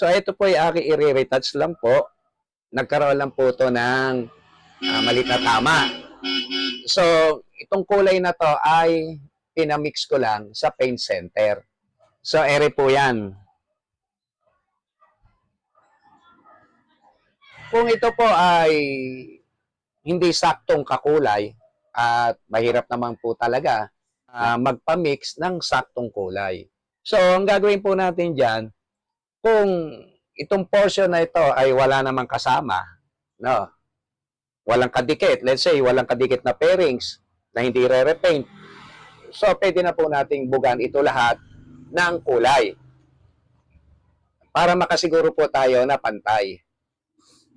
So ito po ay aking i-retouch lang po. Nagkaroon lang po ito ng malit na tama. So itong kulay na to ay pinamix ko lang sa paint center. So ere po yan. Kung ito po ay hindi saktong kakulay at mahirap naman po talaga magpa-mix ng saktong kulay. So ang gagawin po natin dyan, kung itong portion na ito ay wala namang kasama, no? Walang kadikit, let's say walang kadikit na pairings na hindi re-repaint. So pwede na po nating bugan ito lahat ng kulay para makasiguro po tayo na pantay.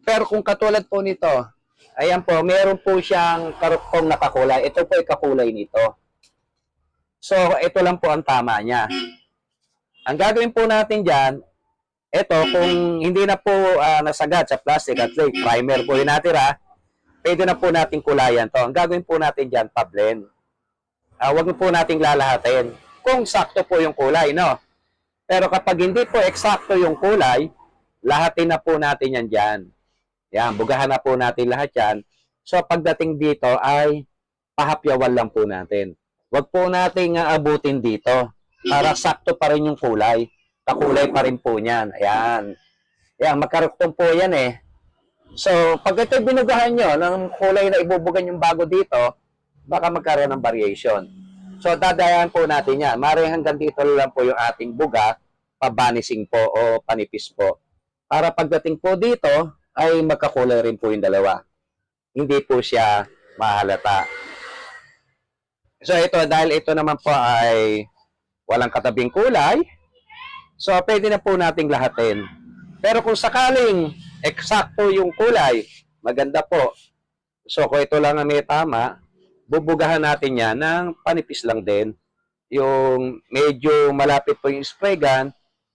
Pero kung katulad po nito, ayan po, meron po siyang karuktong na kakulay. Ito po ay kakulay nito. So ito lang po ang tama niya. Ang gagawin po natin dyan, ito, kung hindi na po nasagad sa plastic at like, primer po yung natira, pwede na po natin kulayan to. Ang gagawin po natin dyan, pa-blend. Huwag po nating lalahatin. Kung sakto po yung kulay, no? Pero kapag hindi po eksakto yung kulay, lahatin na po natin yan dyan. Yan, bugahan na po natin lahat yan. So, pagdating dito ay pahapyawan lang po natin. Huwag po nating abutin dito para sakto pa rin yung kulay. Kakulay pa rin po niyan. Ayan. Ayan, magkaruktong po yan eh. So, pag ito binugahan nyo ng kulay na ibubugan yung bago dito, baka magkaroon ng variation. So, dadayan po natin yan. Maring hanggang dito lang po yung ating buga, pabanising po o panipis po. Para pagdating po dito, ay magkakulay rin po yung dalawa. Hindi po siya mahalata. So, ito, dahil ito naman po ay walang katabing kulay, so, pwede na po nating lahatin. Pero kung sakaling eksakto yung kulay, maganda po. So, kung ito lang ang may tama, bubugahan natin yan ng panipis lang din. Yung medyo malapit po yung spray gun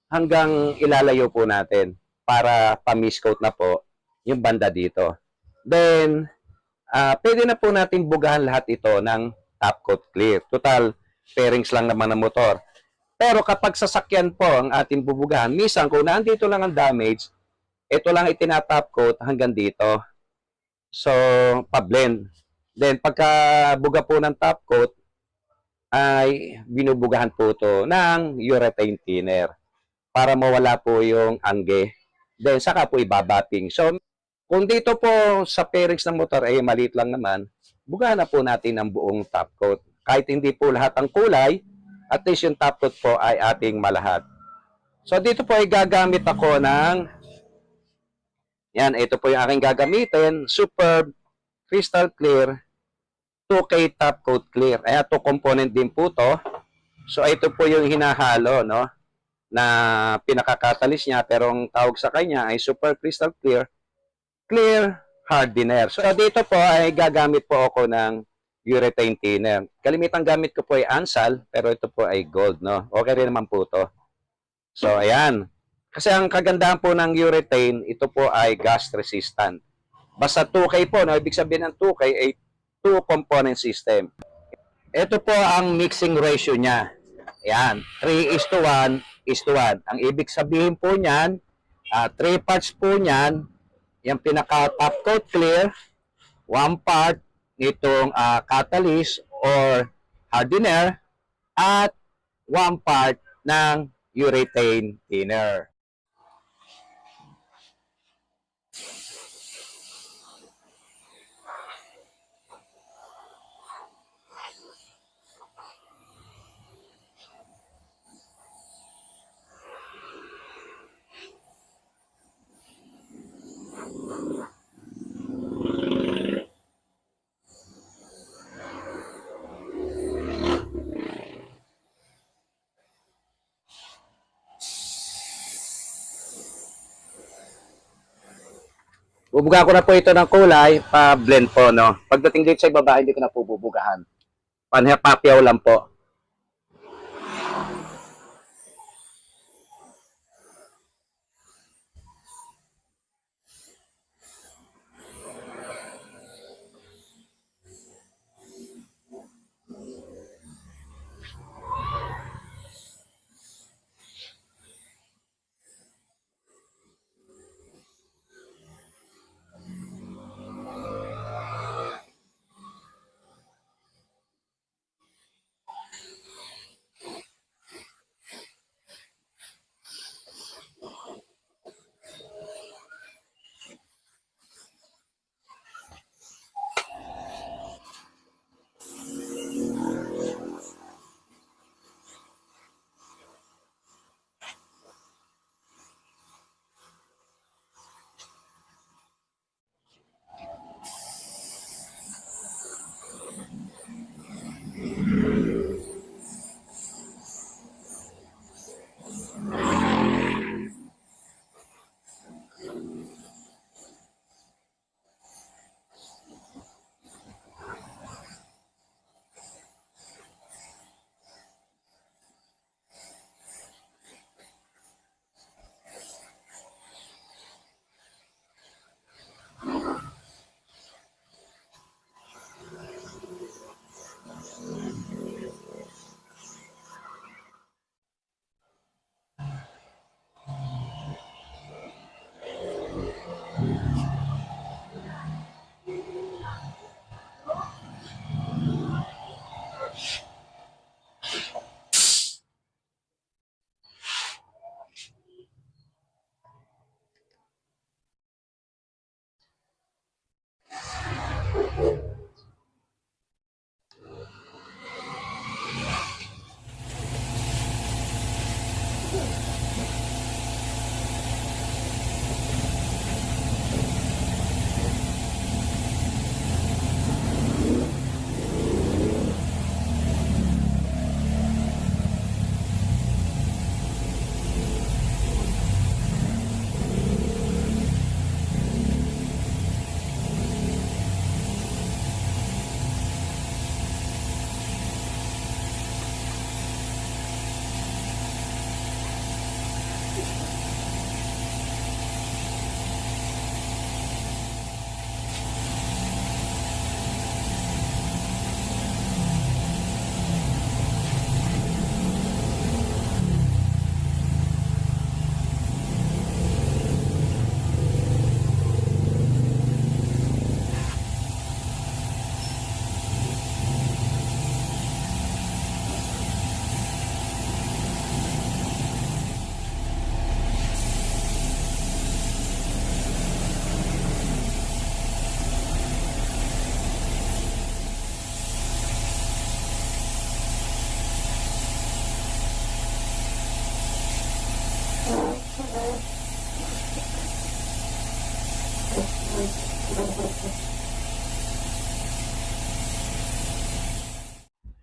hanggang ilalayo po natin para pa-miscoat na po yung banda dito. Then, pwede na po natin bugahan lahat ito ng top coat clear. Total, pairings lang naman ng motor. Pero kapag sasakyan po ang ating bubugahan, minsan kung nandito lang ang damage, ito lang itinatop coat hanggang dito. So, pa-blend. Then, pagka buga po ng top coat, ay binubugahan po ito ng urethane thinner para mawala po yung angge. Then, saka po ibabating. So, kung dito po sa pairings ng motor ay maliit lang naman, bugahan na po natin ang buong top coat. Kahit hindi po lahat ang kulay, at least yung top coat po ay ating malahat. So, dito po ay gagamit ako ng yan, ito po yung aking gagamitin. Superb Crystal Clear 2K Top Coat Clear. Ay, 2 component din po to. So, ito po yung hinahalo, no? Na pinaka-catalyst niya. Pero ang tawag sa kanya ay Super Crystal Clear Hardener. So, dito po ay gagamit po ako ng urethane thinner. Kalimitang gamit ko po ay Ansal, pero ito po ay gold, no? Okay rin naman po to. So, ayan. Kasi ang kagandahan po ng urethane, ito po ay gas resistant. Basta 2K po, no? Ibig sabihin ng 2K ay 2-component system. Ito po ang mixing ratio niya. Ayan, 3:1:1. Ang ibig sabihin po niyan, 3 parts po niyan, yung pinaka-top coat clear, 1 part nitong catalyst or hardener, at 1 part ng urethane thinner. Bubuga ko na po ito ng kulay, pa-blend po, no? Pagdating dito sa ibaba, hindi ko na po bubugahan. Panhapapyaw lang po.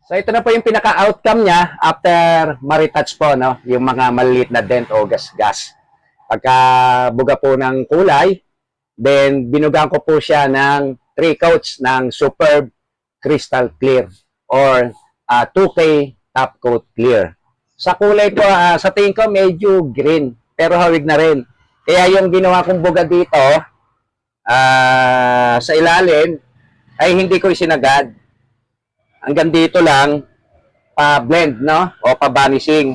So ito na po yung pinaka-outcome niya after ma-retouch po, no? Yung mga maliliit na dent o gas-gas. Pagka buga po ng kulay, then binugaan ko po siya ng 3 coats ng Superb Crystal Clear or 2K Top Coat Clear. Sa kulay ko, sa tingin ko medyo green, pero hawig na rin. Kaya yung ginawa kong buga dito, sa ilalim, ay hindi ko isinagad. Hanggang dito lang, pa-blend, no? O pa-vanishing.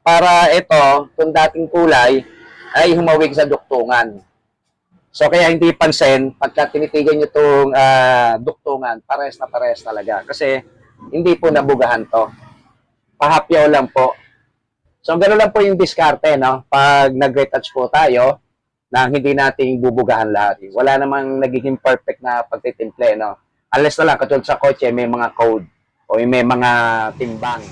Para ito, kung dating kulay, ay humawig sa duktungan. So, kaya hindi pansin, pagka tinitigan nyo itong duktungan, pares na pares talaga. Kasi, hindi po nabugahan to. Pahapyaw lang po. So, gano'n lang po yung diskarte, no? Pag nag-retouch po tayo, na hindi nating bubugahan lahat. Wala namang nagiging perfect na pagtitimple, no? Unless na lang, katulad sa kotse, may mga code o may mga timbang.